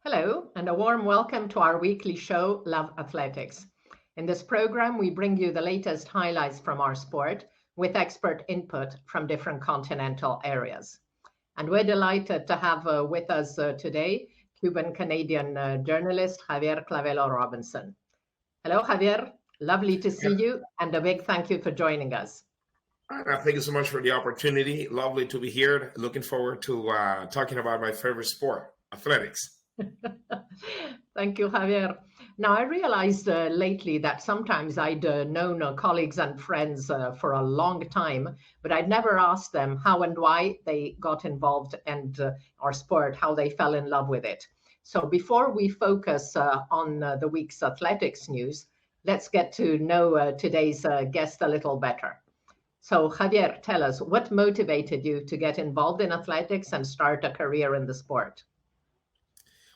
Hello, and a warm welcome to our weekly show, Love Athletics. In this program, we bring you the latest highlights from our sport with expert input from different continental areas. And we're delighted to have with us today Cuban-Canadian journalist Javier Clavelo Robinson. Hello, Javier. Lovely to see you, and a big thank you for joining us. Thank you so much for the opportunity. Lovely to be here. Looking forward to talking about my favorite sport, athletics. Thank you, Javier. Now, I realized lately that sometimes I'd known colleagues and friends for a long time, but I'd never asked them how and why they got involved in our sport, how they fell in love with it. So before we focus on the week's athletics news, let's get to know today's guest a little better. So Javier, tell us, what motivated you to get involved in athletics and start a career in the sport?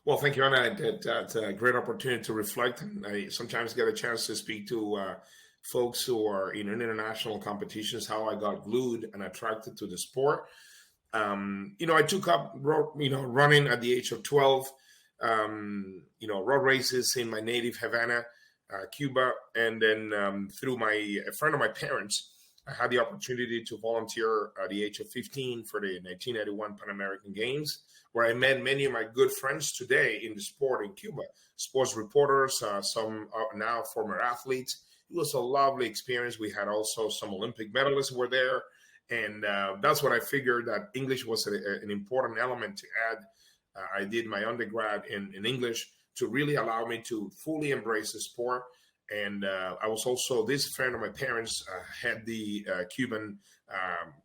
Well, thank you, Anna. That's a great opportunity to reflect. And I sometimes get a chance to speak to folks who are in international competitions, how I got glued and attracted to the sport. I took up, running at the age of 12, road races in my native Havana, Cuba. And then through a friend of my parents, I had the opportunity to volunteer at the age of 15 for the 1981 Pan American Games, where I met many of my good friends today in the sport in Cuba, sports reporters, some now former athletes. It was a lovely experience. We had also some Olympic medalists were there. And that's what I figured, that English was an important element to add. I did my undergrad in English to really allow me to fully embrace the sport. And I was also, this friend of my parents had the Cuban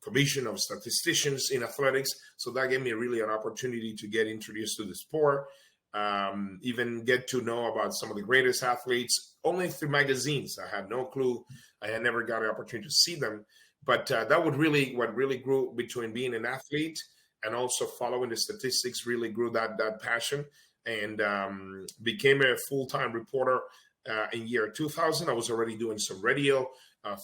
Commission of Statisticians in Athletics. So that gave me really an opportunity to get introduced to the sport, even get to know about some of the greatest athletes only through magazines. I had no clue. I had never got an opportunity to see them. But that what really grew between being an athlete and also following the statistics really grew that passion, and became a full-time reporter. In year 2000, I was already doing some radio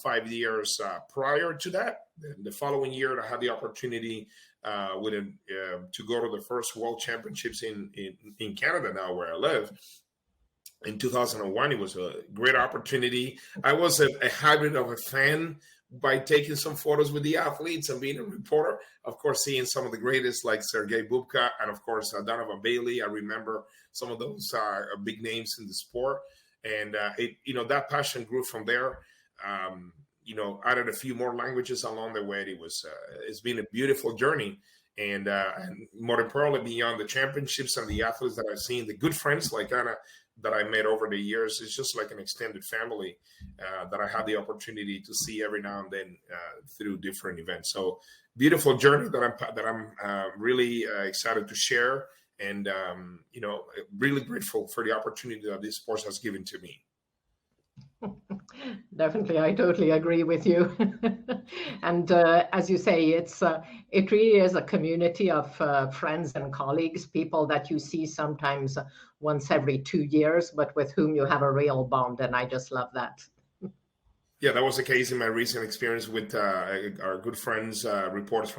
5 years prior to that. The following year, I had the opportunity to go to the first World Championships in Canada, now where I live. In 2001, it was a great opportunity. I was a hybrid of a fan by taking some photos with the athletes and being a reporter. Of course, seeing some of the greatest like Sergei Bubka and, of course, Donovan Bailey. I remember some of those big names in the sport. And that passion grew from there. Added a few more languages along the way. It's been a beautiful journey, and more importantly, beyond the championships and the athletes that I've seen, the good friends like Anna that I met over the years, it's just like an extended family that I had the opportunity to see every now and then through different events. So beautiful journey that I'm really excited to share. And, really grateful for the opportunity that this sport has given to me. Definitely, I totally agree with you. And as you say, it really is a community of friends and colleagues, people that you see sometimes once every 2 years, but with whom you have a real bond. And I just love that. Yeah, that was the case in my recent experience with our good friends, reporters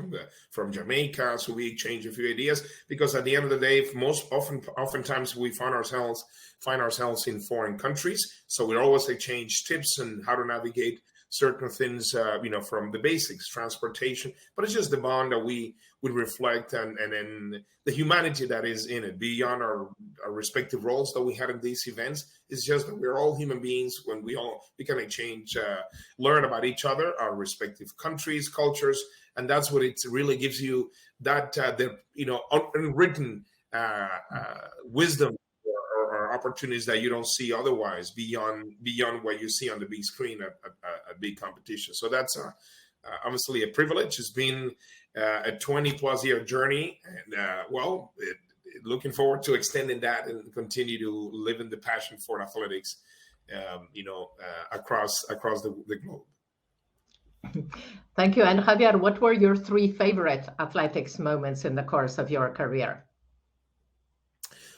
from Jamaica. So we exchange a few ideas, because at the end of the day, oftentimes we find ourselves in foreign countries. So we always exchange tips on how to navigate certain things, from the basics, transportation. But it's just the bond that we would reflect, and then the humanity that is in it, beyond our respective roles that we had in these events. It's just that we're all human beings when we can exchange, learn about each other, our respective countries, cultures, and that's what it really gives you, that unwritten wisdom or opportunities that you don't see otherwise, beyond what you see on the big screen at big competitions. So that's obviously a privilege. It's been a 20+ year journey, and looking forward to extending that and continue to live in the passion for athletics, across the globe. Thank you. And Javier, what were your 3 favorite athletics moments in the course of your career?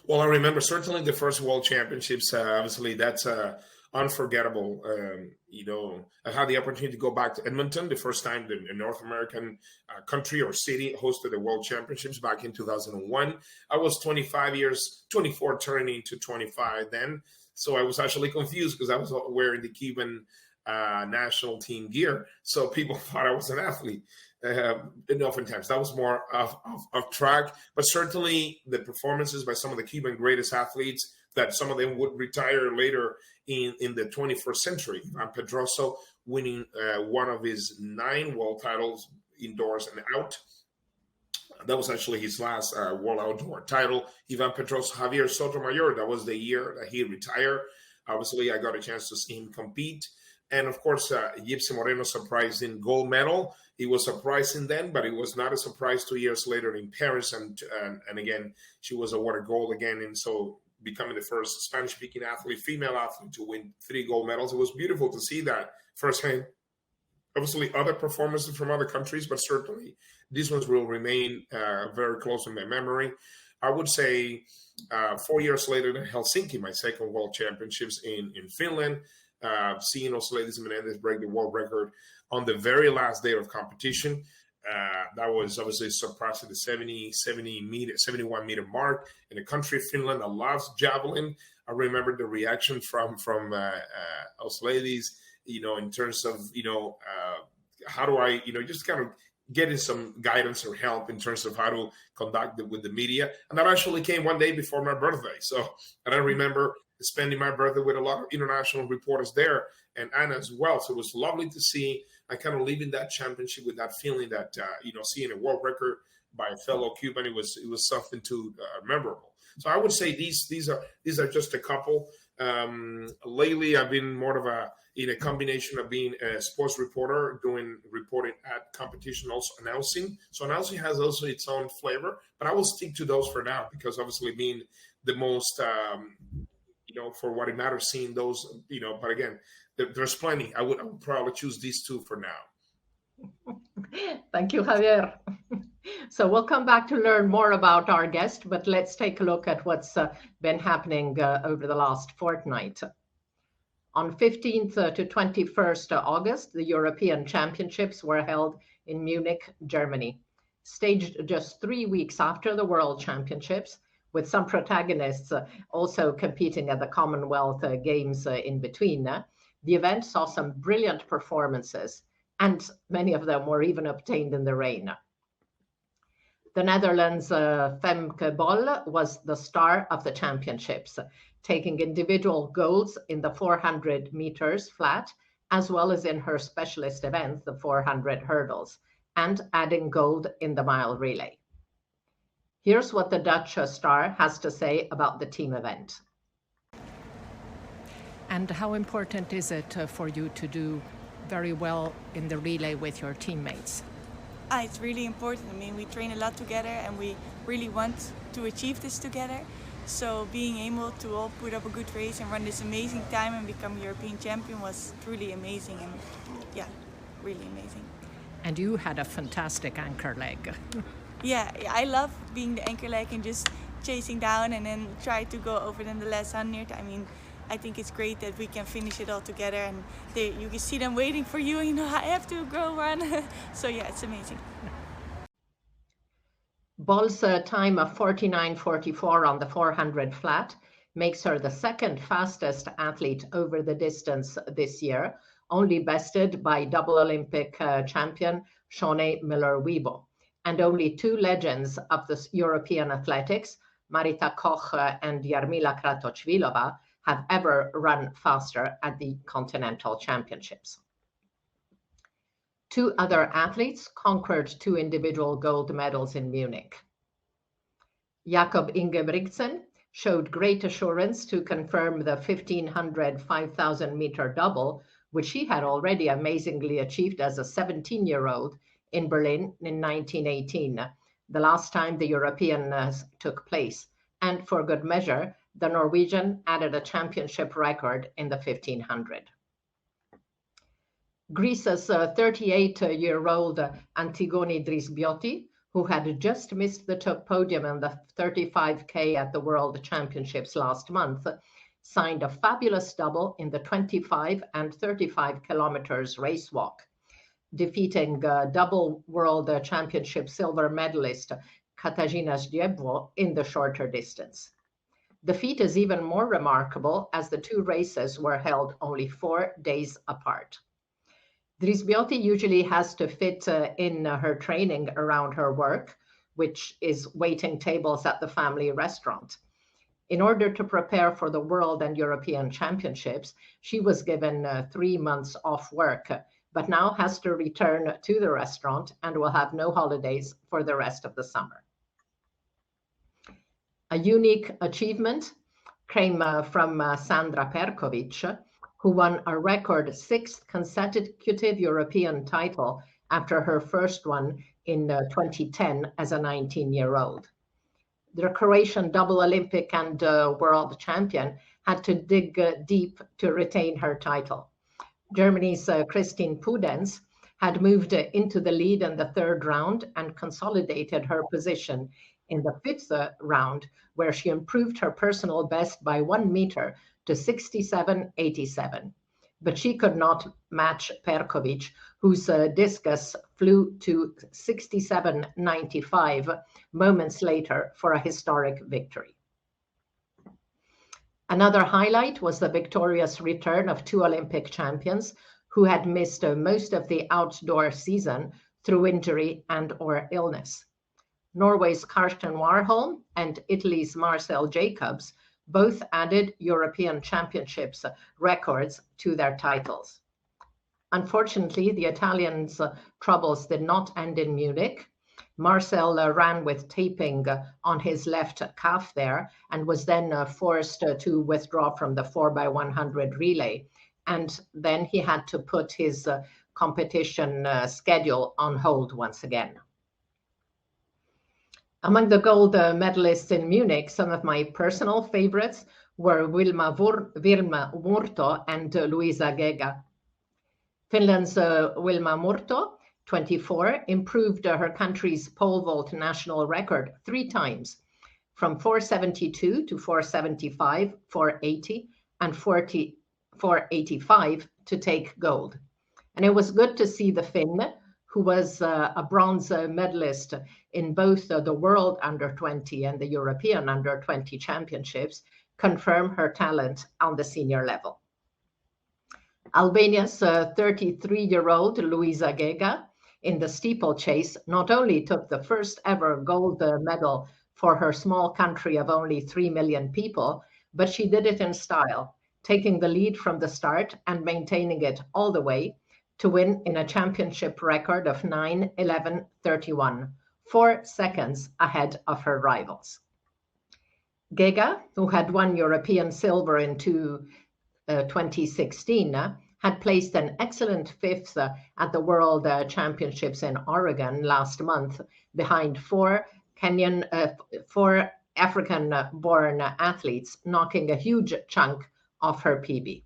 Well, I remember certainly the first World Championships. Obviously, that's unforgettable. I had the opportunity to go back to Edmonton, the first time the North American country or city hosted the World Championships back in 2001. I was 24 turning to 25 then. So I was actually confused because I was wearing the Cuban national team gear. So people thought I was an athlete. And oftentimes that was more of track, but certainly the performances by some of the Cuban greatest athletes that some of them would retire later in the 21st century. Ivan Pedroso winning one of his 9 world titles indoors and out. That was actually his last world outdoor title. Ivan Pedroso, Javier Sotomayor, that was the year that he retired. Obviously, I got a chance to see him compete. And of course, Gypsy Moreno surprising gold medal. It was surprising then, but it was not a surprise 2 years later in Paris. And again, she was awarded gold again. And so becoming the first Spanish-speaking female athlete to win 3 gold medals. It was beautiful to see that firsthand. Obviously, other performances from other countries, but certainly these ones will remain very close in my memory. I would say 4 years later in Helsinki, my second World Championships in Finland, seeing also Ladies Menendez break the world record on the very last day of competition. That was obviously surpassing the 71 meter mark in the country of Finland. I love javelin. I remember the reaction from us ladies, in terms of, how do I, just kind of getting some guidance or help in terms of how to conduct it with the media. And that actually came one day before my birthday. And I remember spending my birthday with a lot of international reporters there and Anna as well. So it was lovely to see. I kind of leaving that championship with that feeling that, seeing a world record by a fellow Cuban, it was something too memorable. So I would say these are just a couple. Lately, I've been more of a combination of being a sports reporter, doing reporting at competition, also announcing. So announcing has also its own flavor, but I will stick to those for now because obviously being the most, for what it matters, seeing those, but again, there's plenty. I would probably choose these 2 for now. Thank you, Javier. So we'll come back to learn more about our guest, but let's take a look at what's been happening over the last fortnight. On 15th to 21st August, the European Championships were held in Munich, Germany. Staged just 3 weeks after the World Championships, with some protagonists also competing at the Commonwealth Games in between, the event saw some brilliant performances, and many of them were even obtained in the rain. The Netherlands' Femke Bol was the star of the championships, taking individual golds in the 400 meters flat, as well as in her specialist event, the 400 hurdles, and adding gold in the mile relay. Here's what the Dutch star has to say about the team event. And how important is it for you to do very well in the relay with your teammates? It's really important. I mean, we train a lot together and we really want to achieve this together. So being able to all put up a good race and run this amazing time and become European champion was truly amazing and really amazing. And you had a fantastic anchor leg. Yeah, I love being the anchor leg and just chasing down and then try to go over them the last 100. I mean, I think it's great that we can finish it all together and you can see them waiting for you, I have to go run. So yeah, it's amazing. Bol's time of 49.44 on the 400 flat makes her the second fastest athlete over the distance this year, only bested by double Olympic champion Shaunae Miller-Uibo, and only 2 legends of the European athletics, Marita Koch and Jarmila Kratochvilova, have ever run faster at the Continental Championships. 2 other athletes conquered 2 individual gold medals in Munich. Jakob Ingebrigtsen showed great assurance to confirm the 1500 5000 meter double, which he had already amazingly achieved as a 17-year-old in Berlin in 1918, the last time the European took place. And for good measure, the Norwegian added a championship record in the 1500. Greece's 38-year-old Antigoni Drisbioti, who had just missed the top podium in the 35K at the World Championships last month, signed a fabulous double in the 25 and 35 kilometers race walk, defeating double world championship silver medalist Katarzyna Zdziebło in the shorter distance. The feat is even more remarkable as the two races were held only 4 days apart. Drizbioty usually has to fit in her training around her work, which is waiting tables at the family restaurant. In order to prepare for the World and European Championships, she was given 3 months off work, but now has to return to the restaurant and will have no holidays for the rest of the summer. A unique achievement came from Sandra Perkovic, who won a record 6th consecutive European title after her first one in 2010 as a 19-year-old. The Croatian double Olympic and world champion had to dig deep to retain her title. Germany's Christine Pudenz had moved into the lead in the third round and consolidated her position in the fifth round, where she improved her personal best by 1 meter to 67.87. But she could not match Perkovic, whose discus flew to 67.95 moments later for a historic victory. Another highlight was the victorious return of 2 Olympic champions who had missed most of the outdoor season through injury and/or illness. Norway's Karsten Warholm and Italy's Marcel Jacobs both added European Championships records to their titles. Unfortunately, the Italians' troubles did not end in Munich. Marcel ran with taping on his left calf there and was then forced to withdraw from the 4x100 relay. And then he had to put his competition schedule on hold once again. Among the gold medalists in Munich, some of my personal favorites were Wilma Murto and Luisa Gega. Finland's Wilma Murto, 24, improved her country's pole vault national record 3 times, from 472 to 475, 480, and 485 to take gold. And it was good to see the Finn, who was a bronze medalist in both the World Under-20 and the European Under-20 Championships, confirm her talent on the senior level. Albania's 33-year-old Luisa Gega in the steeplechase not only took the first ever gold medal for her small country of only 3 million people, but she did it in style, taking the lead from the start and maintaining it all the way to win in a championship record of 9:11:31, 4 seconds ahead of her rivals. Gega, who had won European silver in 2016, had placed an excellent 5th at the World Championships in Oregon last month, behind 4 African-born athletes, knocking a huge chunk off her PB.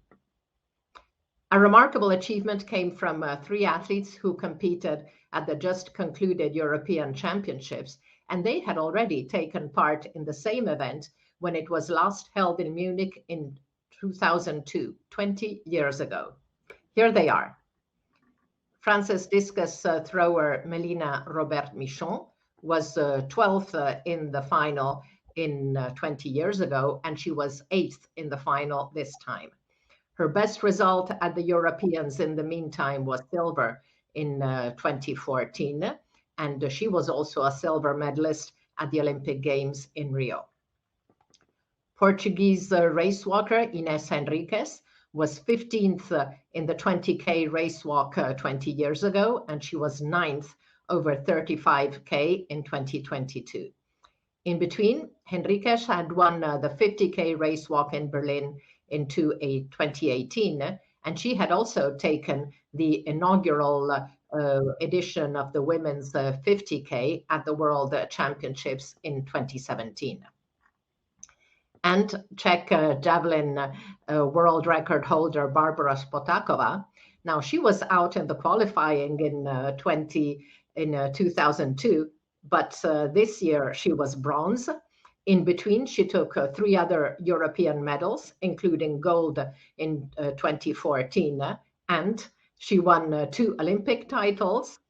A remarkable achievement came from 3 athletes who competed at the just concluded European Championships, and they had already taken part in the same event when it was last held in Munich in 2002, 20 years ago. Here they are. France's discus thrower Melina Robert-Michon was 12th in the final in 20 years ago, and she was 8th in the final this time. Her best result at the Europeans in the meantime was silver in 2014, and she was also a silver medalist at the Olympic Games in Rio. Portuguese race walker Inés Henriques was 15th in the 20K race walk 20 years ago, and she was 9th over 35K in 2022. In between, Henriques had won the 50K race walk in Berlin in 2018, and she had also taken the inaugural edition of the women's 50K at the World Championships in 2017. And Czech javelin world record holder Barbara Spotakova. Now, she was out in the qualifying in 2002, but this year she was bronze In between, she took 3 other European medals, including gold in 2014, and she won 2 Olympic titles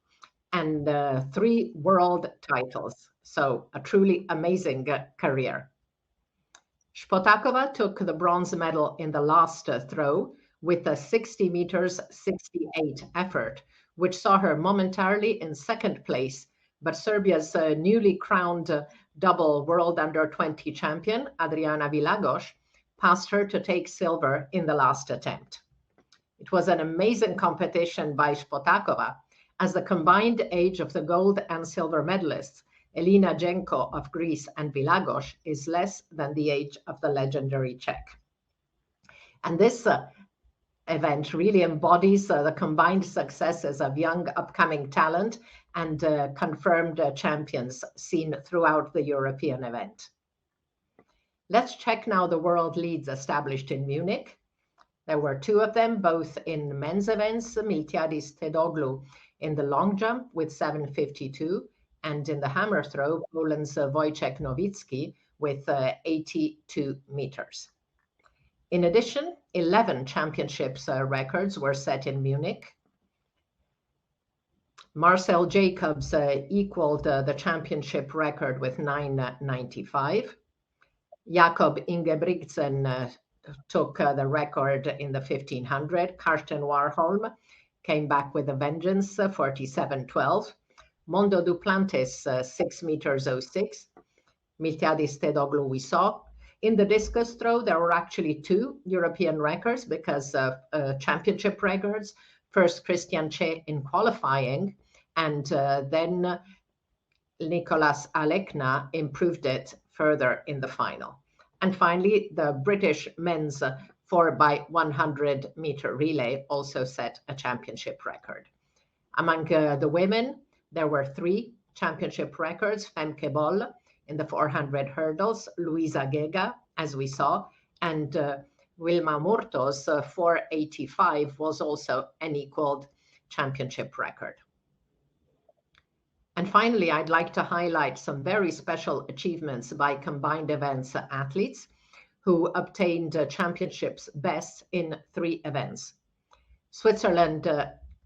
and 3 world titles. So a truly amazing career. Spotakova took the bronze medal in the last throw with a 60 meters 68 effort, which saw her momentarily in second place, but Serbia's newly crowned double world under 20 champion, Adriana Vilagos, passed her to take silver in the last attempt. It was an amazing competition by Spotakova, as the combined age of the gold and silver medalists, Elina Jenko of Greece and Vilagos, is less than the age of the legendary Czech. And this event really embodies the combined successes of young upcoming talent and confirmed champions seen throughout the European event. Let's check now the world leads established in Munich. There were 2 of them, both in men's events, Miltiadis Tedoglu in the long jump with 7:52, and in the hammer throw, Poland's Wojciech Nowicki with 82 meters. In addition, 11 championships records were set in Munich. Marcel Jacobs equaled the championship record with 9:95. Jakob Ingebrigtsen took the record in the 1500. Karsten Warholm came back with a vengeance, 47:12. Mondo Duplantis, 6 meters 06. Miltiadis Tedoglu we saw. In the discus throw, there were actually 2 European records because of championship records. First, Christian Che in qualifying, and then Nicolas Alekna improved it further in the final. And finally, the British men's 4x100 meter relay also set a championship record. Among the women, there were 3 championship records: Femke Boll in the 400 hurdles, Luisa Gega, as we saw, and Wilma Murto's 4:85 was also an equaled championship record. And finally, I'd like to highlight some very special achievements by combined events athletes who obtained championships best in 3 events. Switzerland,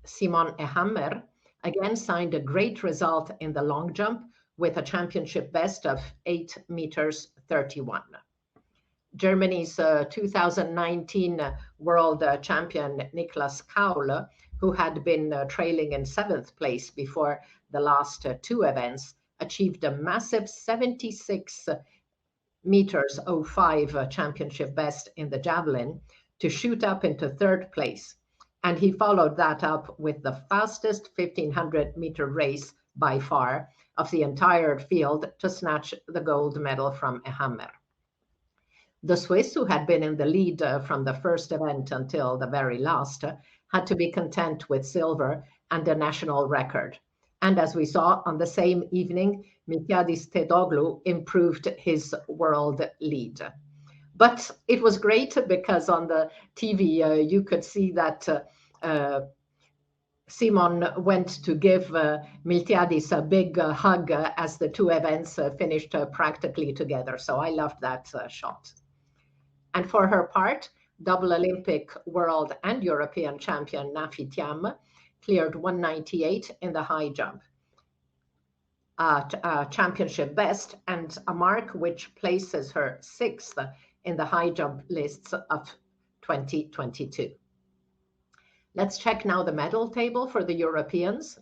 Simon Ehammer again signed a great result in the long jump with a championship best of 8 meters 31. Germany's 2019 world champion Niklas Kaul, who had been trailing in 7th place before the last 2 events, achieved a massive 76 meters 05 championship best in the javelin to shoot up into 3rd place. And he followed that up with the fastest 1500 meter race by far of the entire field to snatch the gold medal from Ehammer. The Swiss, who had been in the lead from the first event until the very last, had to be content with silver and a national record. And as we saw on the same evening, Miltiadis Tedoglu improved his world lead. But it was great because on the TV you could see that Simon went to give Miltiadis a big hug as the 2 events finished practically together. So I loved that shot. And for her part, double Olympic, world and European champion Nafi Thiam cleared 198 in the high jump, a championship best and a mark which places her 6th in the high jump lists of 2022. Let's check now the medal table for the Europeans.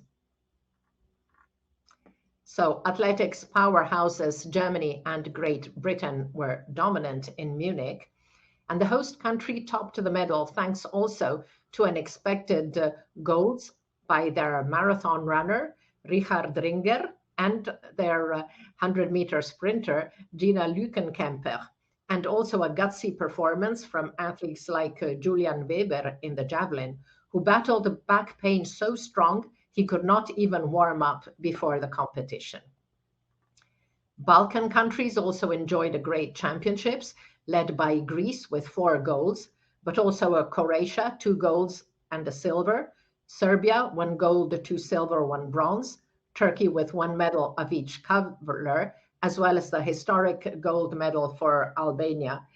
So athletics powerhouses Germany and Great Britain were dominant in Munich, and the host country topped the medal thanks also to unexpected golds by their marathon runner Richard Ringer and their 100-meter sprinter Gina Lückenkemper, and also a gutsy performance from athletes like Julian Weber in the javelin, who battled back pain so strong he could not even warm up before the competition. Balkan countries also enjoyed a great championships, led by Greece with 4 golds, but also Croatia, 2 golds and a silver, Serbia, 1 gold, 2 silver, 1 bronze, Turkey with 1 medal of each color, as well as the historic gold medal for Albania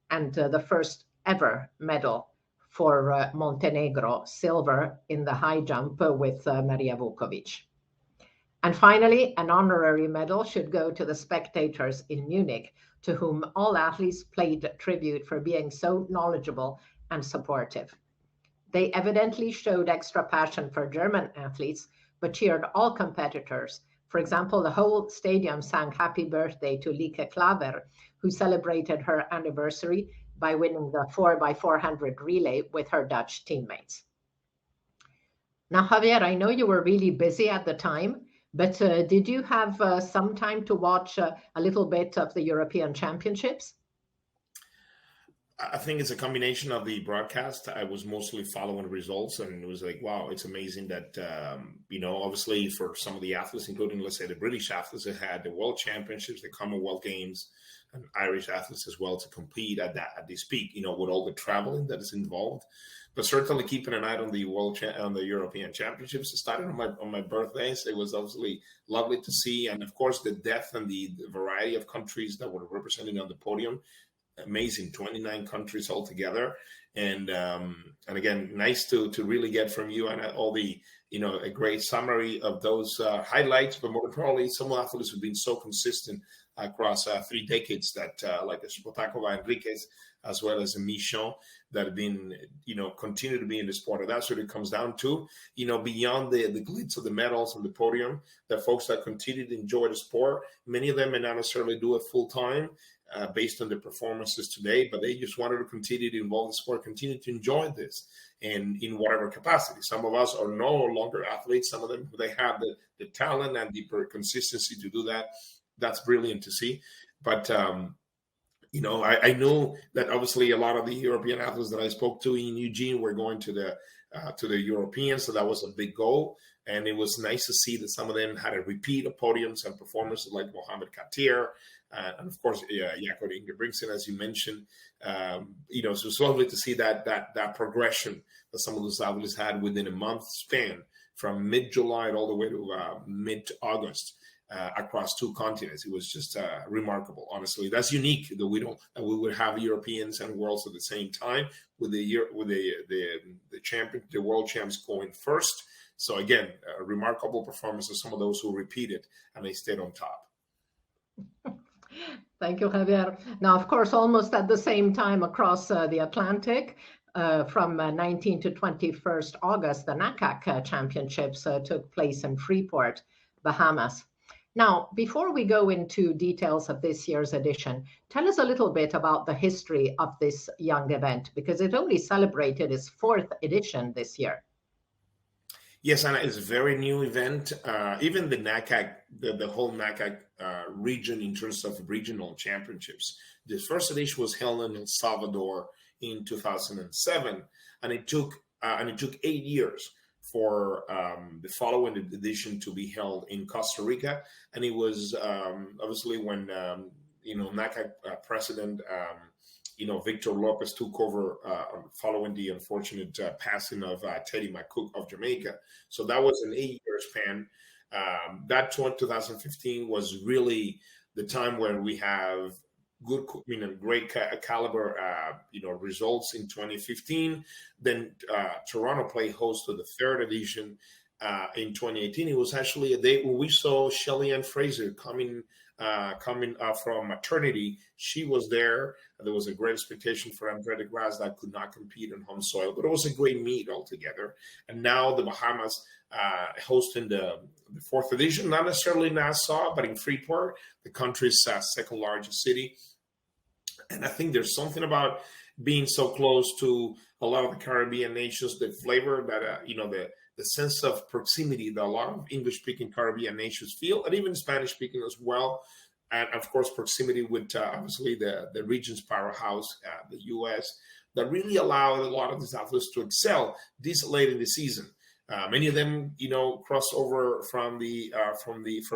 and the first ever medal for Montenegro, silver in the high jump with Maria Vukovic. And finally, an honorary medal should go to the spectators in Munich, to whom all athletes paid tribute for being so knowledgeable and supportive. They evidently showed extra passion for German athletes, but cheered all competitors. For example, the whole stadium sang happy birthday to Lieke Clavero, who celebrated her anniversary by winning the 4x400 relay with her Dutch teammates. Now, Javier, I know you were really busy at the time, but did you have some time to watch a little bit of the European Championships? I think it's a combination of the broadcast. I was mostly following the results, and it was like, wow, it's amazing that, obviously for some of the athletes, including, let's say, the British athletes that had the World Championships, the Commonwealth Games, and Irish athletes as well to compete at this peak, with all the traveling that is involved. But certainly keeping an eye on the European Championships. It started on my birthdays. It was obviously lovely to see, and of course the depth and the variety of countries that were represented on the podium. Amazing, 29 countries altogether, and again, nice to really get from you and all the a great summary of those highlights. But more importantly, some athletes have been so consistent across 3 decades that like Spotakova, Enriquez, as well as Michon, that have been continue to be in the sport. And that's what it comes down to. Beyond the glitz of the medals on the podium, the folks that continue to enjoy the sport, many of them may not necessarily do it full time. Based on the performances today, but they just wanted to continue to involve the sport, continue to enjoy this, and in whatever capacity. Some of us are no longer athletes. Some of them, they have the talent and the consistency to do that. That's brilliant to see. But I know that obviously a lot of the European athletes that I spoke to in Eugene were going to the Europeans, so that was a big goal. And it was nice to see that some of them had a repeat of podiums and performances like Mohamed Katir, and of course, Jakob Ingebrigtsen, as you mentioned. So it's lovely to see that progression that some of those athletes had within a month span, from mid-July all the way to mid-August across 2 continents. It was just remarkable. Honestly, that's unique that we would have Europeans and worlds at the same time with the world champs going first. So again, remarkable performances. Some of those who repeated and they stayed on top. Thank you, Javier. Now, of course, almost at the same time across the Atlantic, from 19 to 21st August, the NACAC Championships took place in Freeport, Bahamas. Now, before we go into details of this year's edition, tell us a little bit about the history of this young event, because it only celebrated its 4th edition this year. Yes, Anna, it's a very new event. Even the NACAC, the whole NACAC region in terms of regional championships. The first edition was held in El Salvador in 2007, and it took 8 years for the following edition to be held in Costa Rica. And it was obviously when NACAC president Victor Lopez took over following the unfortunate passing of Teddy McCook of Jamaica. So that was an 8-year span. That 2015 was really the time where we have great caliber, results in 2015. Then Toronto played host to the 3rd edition in 2018. It was actually a day when we saw Shelly Ann Fraser coming from maternity. She was there. There was a great expectation for Andrea de Grasse that could not compete on home soil, but it was a great meet altogether. And now the Bahamas hosting the 4th edition, not necessarily Nassau, but in Freeport, the country's 2nd largest city. And I think there's something about being so close to a lot of the Caribbean nations, the flavor that, the sense of proximity that a lot of English-speaking Caribbean nations feel, and even Spanish-speaking as well. And of course, proximity with obviously the region's powerhouse, the U.S., that really allowed a lot of these athletes to excel this late in the season. Many of them, cross over from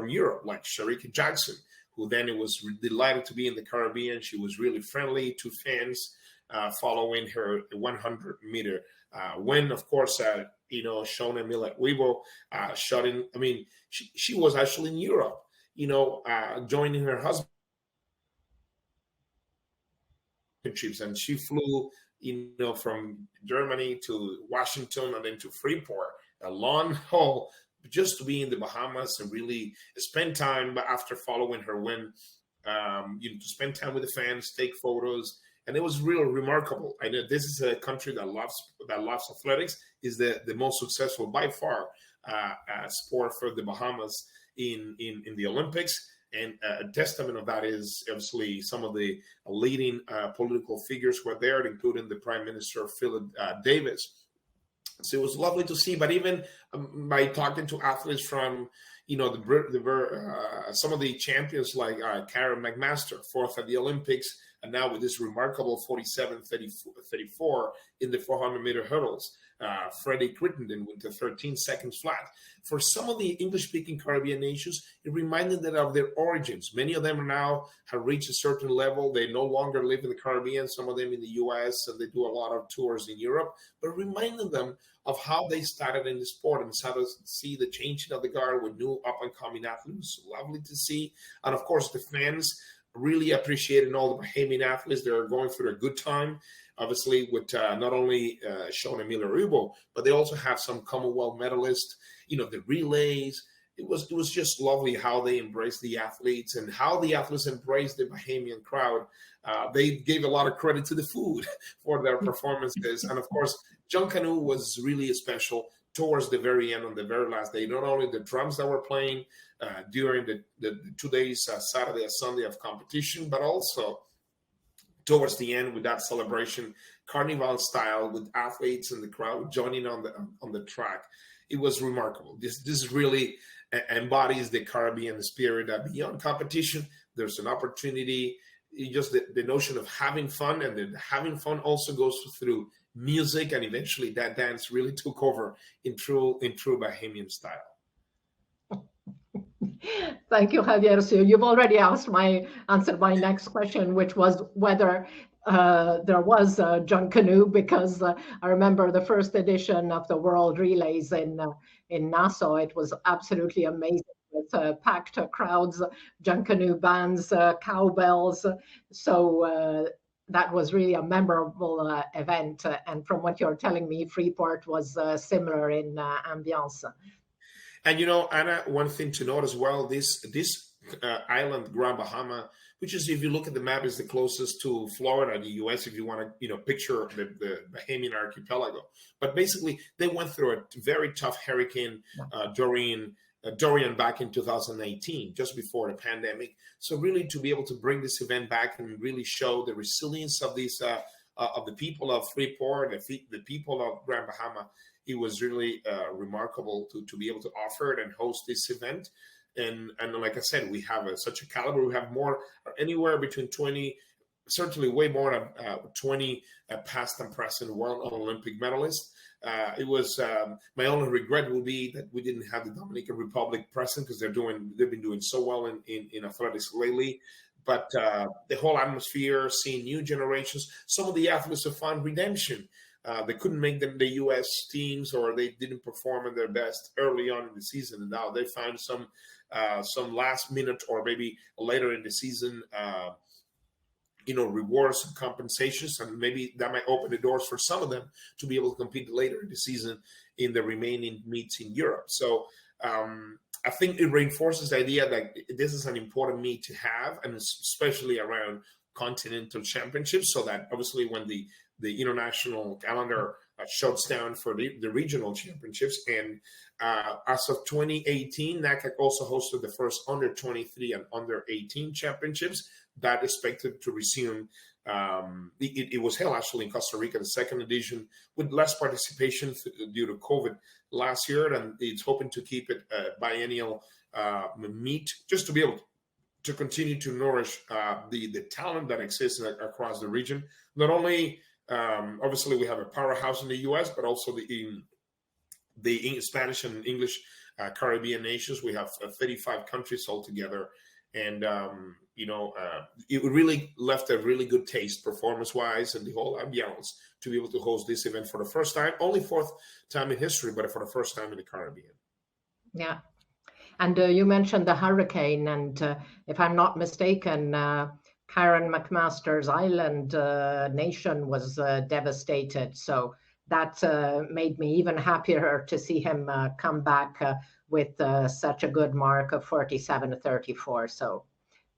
Europe, like Sharika Jackson, who then was delighted to be in the Caribbean. She was really friendly to fans following her 100-meter win. Of course, Shona Millet-Weibo shot in. I mean, she was actually in Europe, joining her husband, and she flew, from Germany to Washington and then to Freeport, a long haul, just to be in the Bahamas and really spend time after following her win. To spend time with the fans, take photos, and it was real remarkable. I know this is a country that loves athletics. Is the most successful by far sport for the Bahamas in the Olympics. And a testament of that is obviously some of the leading political figures who are there, including the Prime Minister Philip Davis. So it was lovely to see. But even by talking to athletes from, some of the champions like Karen McMaster, fourth at the Olympics, and now with this remarkable 47.34 in the 400-meter hurdles. Freddie Crittenden with the 13 seconds flat. For some of the English-speaking Caribbean nations, it reminded them of their origins. Many of them now have reached a certain level. They no longer live in the Caribbean, some of them in the U.S., and they do a lot of tours in Europe, but reminded them of how they started in the sport and how to see the changing of the guard with new up-and-coming athletes. Lovely to see. And, of course, the fans really appreciating all the Bahamian athletes. They're going through a good time. Obviously, with not only Sean Emilio, but they also have some Commonwealth medalists. The relays. It was just lovely how they embraced the athletes and how the athletes embraced the Bahamian crowd. They gave a lot of credit to the food for their performances, and of course, John Canoe was really special towards the very end on the very last day. Not only the drums that were playing during the 2 days, Saturday and Sunday of competition, but also towards the end with that celebration, carnival style, with athletes and the crowd joining on the track. It was remarkable. This really embodies the Caribbean spirit, that beyond competition, there's an opportunity. Just the notion of having fun, and then having fun also goes through music, and eventually that dance really took over in true Bahamian style. Thank you, Javier. So you've already answered my next question, which was whether there was John Canoe, because I remember the first edition of the World Relays in Nassau. It was absolutely amazing with packed crowds, John Canoe bands, cowbells. So that was really a memorable event. And from what you're telling me, Freeport was similar in ambiance. And Anna, one thing to note as well: this island, Grand Bahama, which is, if you look at the map, is the closest to Florida, the U.S. If you want to, picture the Bahamian archipelago. But basically, they went through a very tough hurricane, Dorian, back in 2018, just before the pandemic. So really, to be able to bring this event back and really show the resilience of these of the people of Freeport, the people of Grand Bahama. It was really remarkable to be able to offer it and host this event. And like I said, we have such a caliber. We have more, anywhere between 20, certainly way more than 20 past and present world Olympic medalists. It was my only regret will be that we didn't have the Dominican Republic present, because they've been doing so well in athletics lately. But the whole atmosphere, seeing new generations, some of the athletes have found redemption. They couldn't make the U.S. teams, or they didn't perform at their best early on in the season, and now they found some last minute or maybe later in the season, rewards and compensations, and maybe that might open the doors for some of them to be able to compete later in the season in the remaining meets in Europe. So I think it reinforces the idea that this is an important meet to have, and especially around continental championships, so that obviously when the international calendar shuts down for the regional championships. And as of 2018, NACAC also hosted the first under 23 and under 18 championships that expected to resume. It was held actually in Costa Rica, the second edition, with less participation due to COVID last year, and it's hoping to keep it biennial meet, just to be able to continue to nourish the talent that exists across the region. Not only obviously we have a powerhouse in the U.S., but also the Spanish and English Caribbean nations. We have 35 countries altogether, and it really left a really good taste performance-wise, and the whole ambiance to be able to host this event for the first time, only fourth time in history, but for the first time in the Caribbean. Yeah. And you mentioned the hurricane, and if I'm not mistaken, Karen McMaster's island nation was devastated. So that made me even happier to see him come back with such a good mark of 47.34. So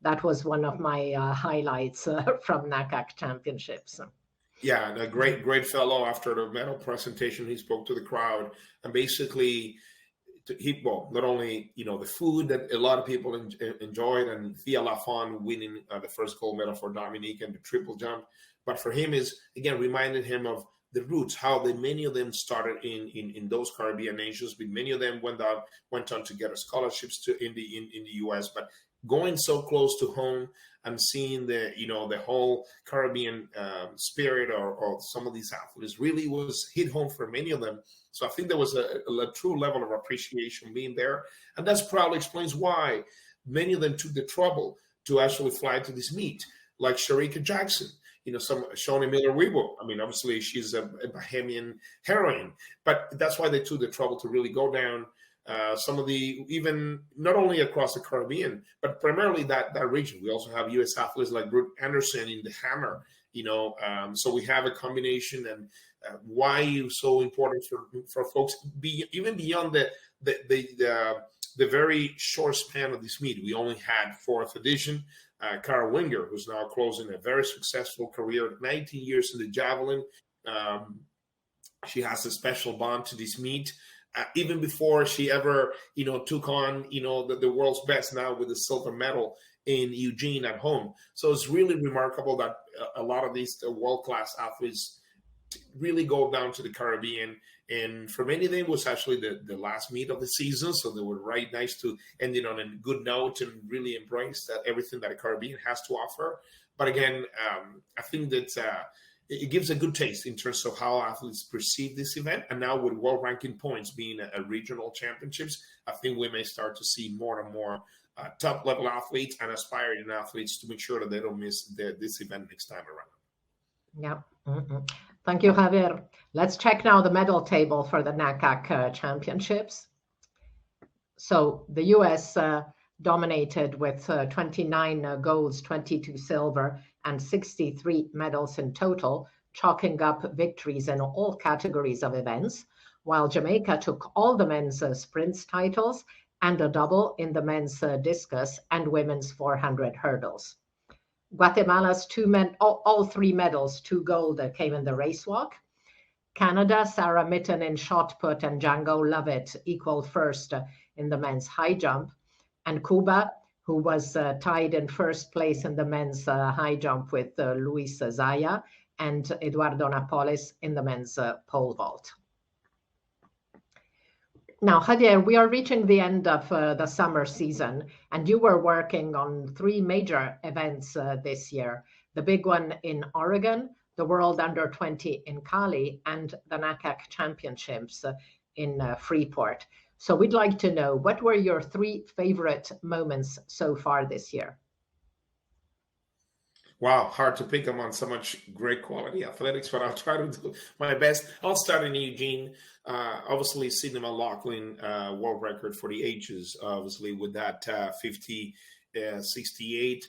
that was one of my highlights from NACAC Championships. Yeah, and a great fellow. After the medal presentation, he spoke to the crowd, and basically, not only the food that a lot of people enjoyed, and Thea Lafon winning the first gold medal for Dominique and the triple jump, but for him is again reminded him of the roots, how many of them started in those Caribbean nations, but many of them went on to get scholarships in the U.S. But going so close to home and seeing the whole Caribbean spirit or some of these athletes really was hit home for many of them. So I think there was a true level of appreciation being there, and that's probably explains why many of them took the trouble to actually fly to this meet, like Sharika Jackson. Some Shawnee Miller-Weibo. I mean, obviously she's a Bahamian heroine, but that's why they took the trouble to really go down some of the, even not only across the Caribbean, but primarily that region. We also have U.S. athletes like Brooke Anderson in the hammer, so we have a combination. And why it's so important for folks, even beyond the very short span of this meet. We only had 4th edition. Cara Winger, who's now closing a very successful career, 19 years in the javelin. She has a special bond to this meet. Even before she ever, took on, the world's best now with the silver medal in Eugene at home. So it's really remarkable that a lot of these world-class athletes really go down to the Caribbean. And for many of them, it was actually the last meet of the season. So they were right nice to end it on a good note and really embrace everything that the Caribbean has to offer. But again, I think that it gives a good taste in terms of how athletes perceive this event. And now with world ranking points being a regional championships, I think we may start to see more and more top level athletes and aspiring athletes to make sure that they don't miss this event next time around. Yeah. Mm-hmm. Thank you, Javier. Let's check now the medal table for the NACAC Championships. So the U.S. dominated with 29 golds, 22 silver, and 63 medals in total, chalking up victories in all categories of events, while Jamaica took all the men's sprints titles and a double in the men's discus and women's 400 hurdles. Guatemala's all 3 medals, 2 gold, came in the race walk. Canada, Sarah Mitten in shot put and Django Lovett equal first in the men's high jump. And Cuba, who was tied in first place in the men's high jump with Luis Zaya and Eduardo Napoles in the men's pole vault. Now, Javier, we are reaching the end of the summer season, and you were working on 3 major events this year. The big one in Oregon, the World Under-20 in Cali, and the NACAC Championships in Freeport. So we'd like to know, what were your 3 favorite moments so far this year? Wow, hard to pick among so much great quality athletics, but I'll try to do my best. I'll start in Eugene. Obviously, Sidney McLaughlin, world record for the ages, obviously, with that 50.68.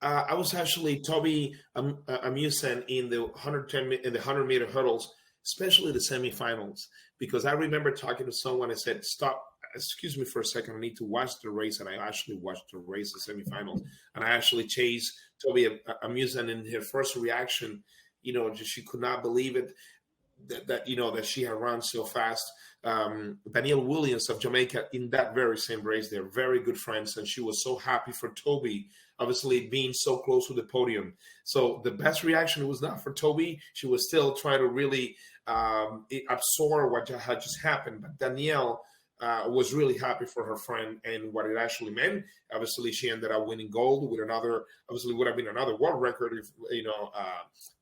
I was actually Toby Amusan in the 100-meter hurdles, especially the semifinals, because I remember talking to someone and said, "Stop, excuse me for a second, I need to watch the race." And I actually watched the race, the semifinals, and I actually chased Toby Amusan in her first reaction. She could not believe it that she had run so fast. Danielle Williams of Jamaica in that very same race, they're very good friends, and she was so happy for Toby, obviously being so close to the podium. So the best reaction was not for Toby. She was still trying to really absorb what had just happened. But Danielle was really happy for her friend and what it actually meant. Obviously, she ended up winning gold with obviously would have been another world record if,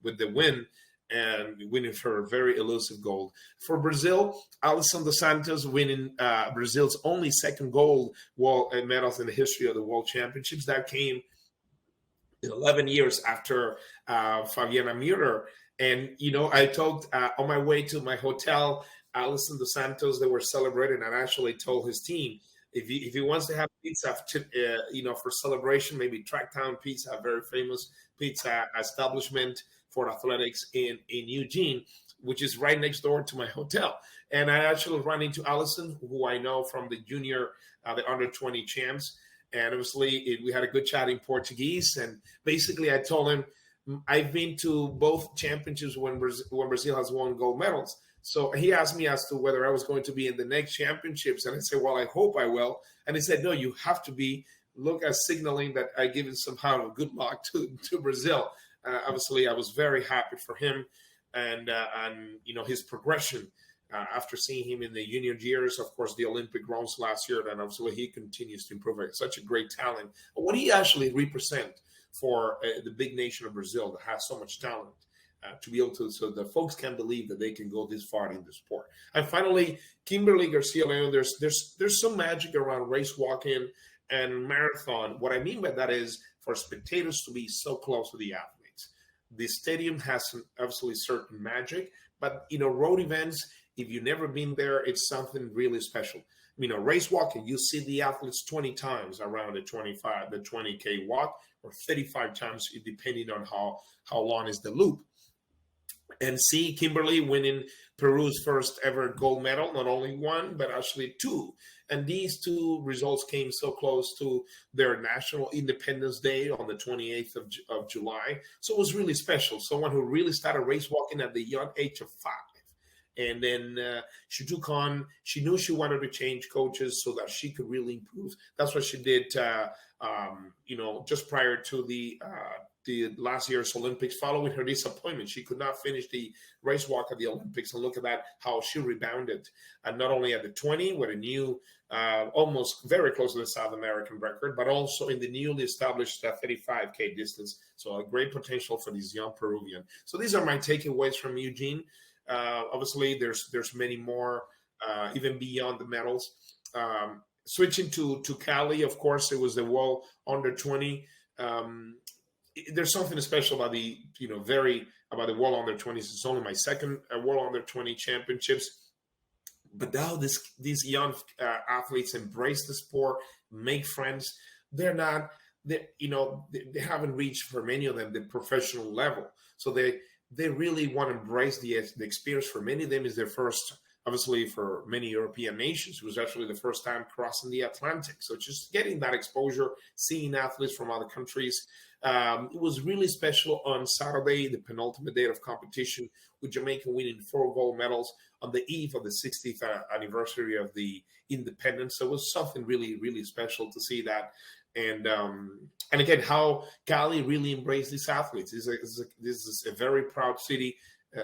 with the win, and winning for a very elusive gold. For Brazil, Alison dos Santos winning Brazil's only second gold medals in the history of the World Championships. That came 11 years after Fabiana Muir. And, I talked on my way to my hotel, Alison dos Santos, they were celebrating, and I actually told his team, if he wants to have pizza, for celebration, maybe Tracktown Pizza, a very famous pizza establishment for athletics in Eugene, which is right next door to my hotel. And I actually ran into Allison, who I know from the junior, the under 20 champs. And obviously, we had a good chat in Portuguese. And basically, I told him, I've been to both championships when Brazil has won gold medals. So he asked me as to whether I was going to be in the next championships. And I said, well, I hope I will. And he said, no, you have to be. Look at signaling that I give it somehow good luck to Brazil. Obviously, I was very happy for him and his progression after seeing him in the junior years, of course, the Olympic bronze last year. And obviously, he continues to improve. Such a great talent. What he actually represents for the big nation of Brazil that has so much talent. To be able to, so the folks can believe that they can go this far in the sport. And finally, Kimberly Garcia Leon, there's some magic around race walking and marathon. What I mean by that is for spectators to be so close to the athletes. The stadium has some absolutely certain magic, but road events, if you've never been there, it's something really special. Race walking, you see the athletes 20 times around the 20K walk, or 35 times, depending on how long is the loop. And see Kimberly winning Peru's first ever gold medal, not only one, but actually two. And these two results came so close to their National Independence Day on the 28th of July. So it was really special. Someone who really started race walking at the young age of 5. And then she took on, she knew she wanted to change coaches so that she could really improve. That's what she did, just prior to the last year's Olympics. Following her disappointment, she could not finish the race walk at the Olympics. And look at that, how she rebounded. And not only at the 20 with a new, almost very close to the South American record, but also in the newly established 35K distance. So a great potential for this young Peruvian. So these are my takeaways from Eugene. Obviously, there's many more, even beyond the medals. Switching to Cali, of course, it was the World Under 20. There's something special about the about the World Under 20s. It's only my second World Under 20 championships. But now these young athletes embrace the sport, make friends. They haven't reached, for many of them, the professional level. So they really want to embrace the experience. For many of them, is their first, obviously for many European nations, it was actually the first time crossing the Atlantic. So just getting that exposure, seeing athletes from other countries. It was really special on Saturday, the penultimate day of competition, with Jamaica winning 4 gold medals on the eve of the 60th anniversary of the independence. So it was something really, really special to see that. And again, how Cali really embraced these athletes. This is a very proud city,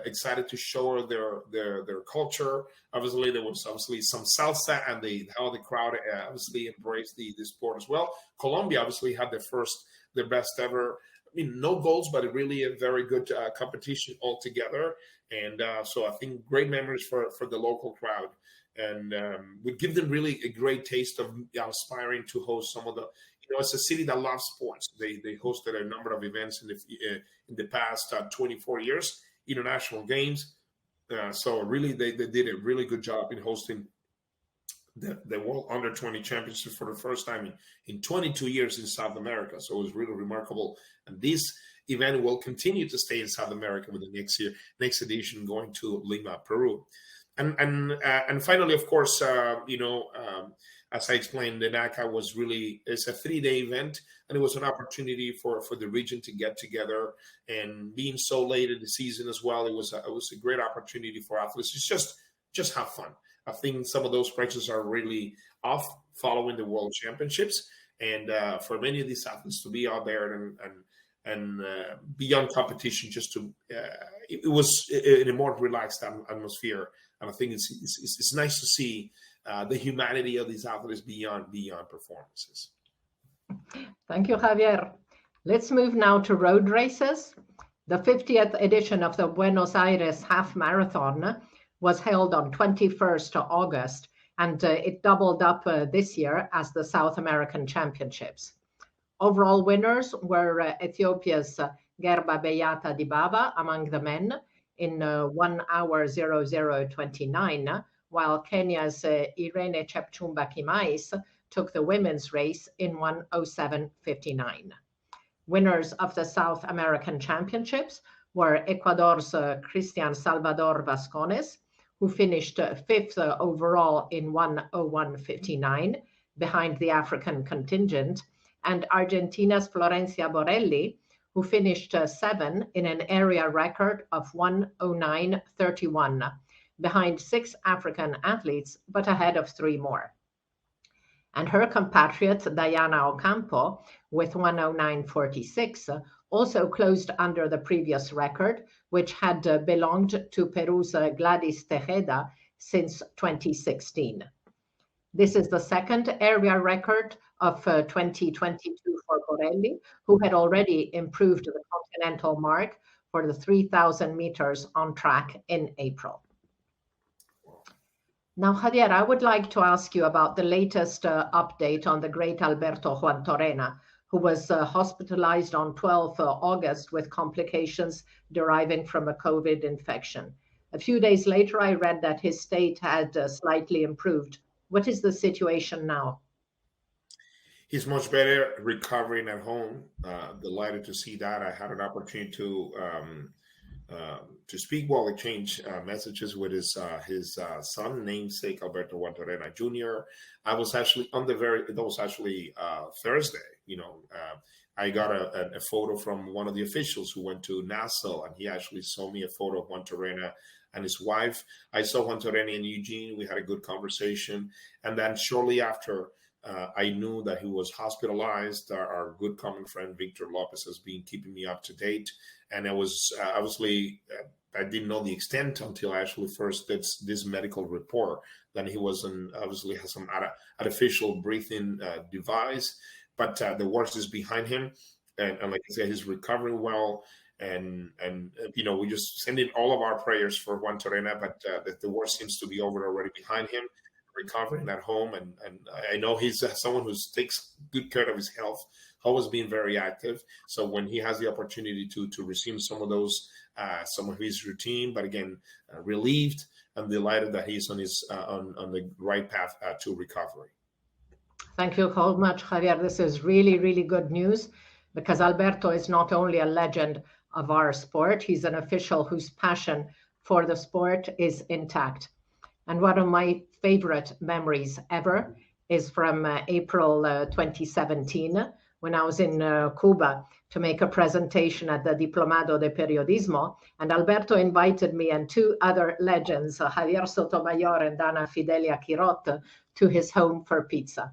excited to show their culture. Obviously, there was some salsa, and how the crowd obviously embraced the sport as well. Colombia obviously had their best ever. No goals, but really a very good competition altogether. And so I think great memories for the local crowd, and would give them really a great taste of aspiring to host some of the. It's a city that loves sports. They hosted a number of events in the past 24 years, international games. So really, they did a really good job in hosting the World Under 20 Championship for the first time in 22 years in South America. So it was really remarkable. And this event will continue to stay in South America with the next edition going to Lima, Peru. And finally, of course, as I explained, the NACA it's a 3-day event, and it was an opportunity for the region to get together. And being so late in the season as well, it was a great opportunity for athletes to just have fun. I think some of those pressures are really off following the World Championships, and for many of these athletes to be out there and beyond competition, it was in a more relaxed atmosphere. And I think it's nice to see the humanity of these athletes beyond performances. Thank you, Javier. Let's move now to road races. The 50th edition of the Buenos Aires Half Marathon was held on 21st August, and it doubled up this year as the South American Championships. Overall winners were Ethiopia's Gerba Beyata Dibaba among the men in 1 hour 00:29, while Kenya's Irene Chepchumba Kimais took the women's race in 1:07:59. Winners of the South American Championships were Ecuador's Cristian Salvador Vascones, who finished fifth overall in 1:01:59 behind the African contingent, and Argentina's Florencia Borelli, who finished seventh in an area record of 1:09:31 behind 6 African athletes, but ahead of 3 more. And her compatriot, Diana Ocampo, with 1:09:46, also closed under the previous record, which had belonged to Peru's Gladys Tejeda since 2016. This is the second area record of 2022 for Borelli, who had already improved the continental mark for the 3,000 meters on track in April. Now, Javier, I would like to ask you about the latest update on the great Alberto Juantorena, who was hospitalized on 12 August with complications deriving from a COVID infection. A few days later, I read that his state had slightly improved. What is the situation now? He's much better, recovering at home. Delighted to see that. I had an opportunity to speak, exchange messages with his son, namesake Alberto Juantorena Jr. I was actually that was actually Thursday. I got a photo from one of the officials who went to Nassau, and he actually showed me a photo of Juantorena and his wife. I saw Juantorena in Eugene. We had a good conversation, and then shortly after, I knew that he was hospitalized. Our good common friend Victor Lopez has been keeping me up to date, and it was obviously I didn't know the extent until I actually first did this medical report. Then he obviously has some artificial breathing device, but the worst is behind him, and like I said, he's recovering well. And we just send in all of our prayers for Juantorena, but the worst seems to be over already behind him, recovering at home. And I know he's someone who takes good care of his health, always been very active. So when he has the opportunity to resume some of his routine, but again, relieved and delighted that he's on the right path to recovery. Thank you so much, Javier. This is really, really good news, because Alberto is not only a legend of our sport, he's an official whose passion for the sport is intact. And one of my favorite memories ever is from April 2017, when I was in Cuba to make a presentation at the Diplomado de Periodismo, and Alberto invited me and 2 other legends, Javier Sotomayor and Ana Fidelia Quirot, to his home for pizza.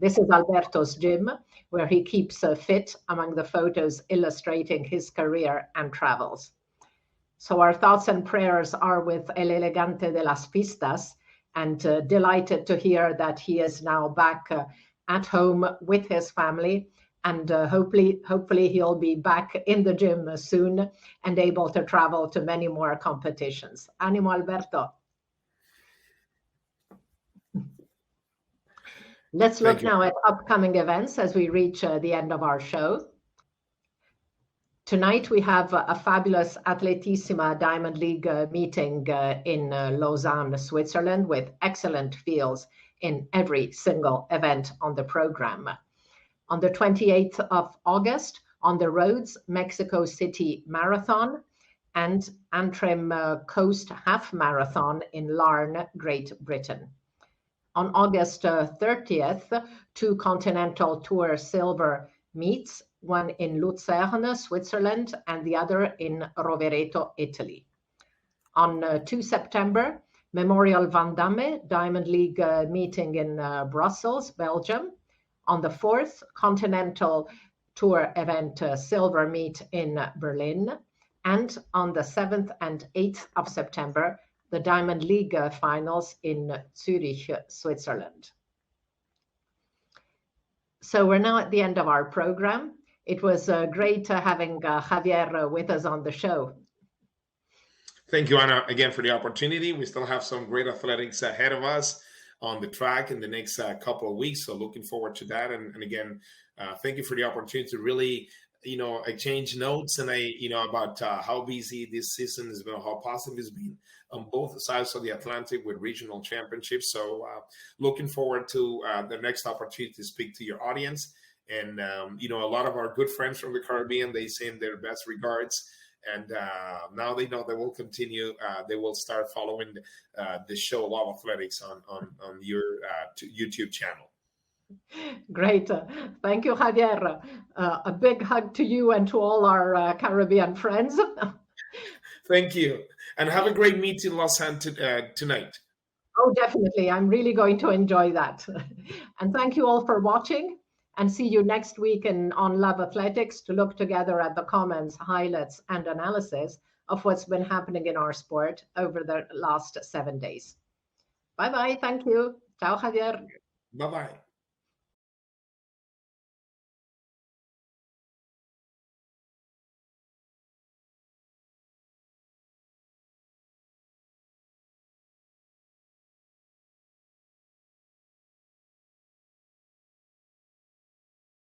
This is Alberto's gym, where he keeps fit, among the photos illustrating his career and travels. So our thoughts and prayers are with El Elegante de las Pistas, and delighted to hear that he is now back at home with his family, and hopefully he'll be back in the gym soon and able to travel to many more competitions. Animo, Alberto. Let's look now at upcoming events as we reach the end of our show. Tonight we have a fabulous Atletissima Diamond League meeting in Lausanne, Switzerland, with excellent fields in every single event on the program. On the 28th of August, on the roads, Mexico City Marathon and Antrim Coast Half Marathon in Larne, Great Britain. On August 30th, 2 Continental Tour Silver meets, one in Lucerne, Switzerland, and the other in Rovereto, Italy. On 2 September, Memorial Van Damme Diamond League meeting in Brussels, Belgium. On the 4th, Continental Tour event Silver meet in Berlin. And on the 7th and 8th of September, the Diamond League finals in Zurich, Switzerland. So we're now at the end of our program. It was great having Javier with us on the show. Thank you, Anna, again for the opportunity. We still have some great athletics ahead of us on the track in the next couple of weeks. So looking forward to that. And again, thank you for the opportunity to really exchange notes, and about how busy this season has been, how positive it's been on both sides of the Atlantic with regional championships. So looking forward to the next opportunity to speak to your audience. And, a lot of our good friends from the Caribbean, they send their best regards. And now they know they will continue. They will start following the show Love Athletics on your YouTube channel. Great. Thank you, Javier. A big hug to you and to all our Caribbean friends. Thank you. And have a great meet in Los Angeles tonight. Oh, definitely. I'm really going to enjoy that. And thank you all for watching, and see you next week on Love Athletics to look together at the comments, highlights, and analysis of what's been happening in our sport over the last 7 days. Bye-bye. Thank you. Ciao, Javier. Bye-bye.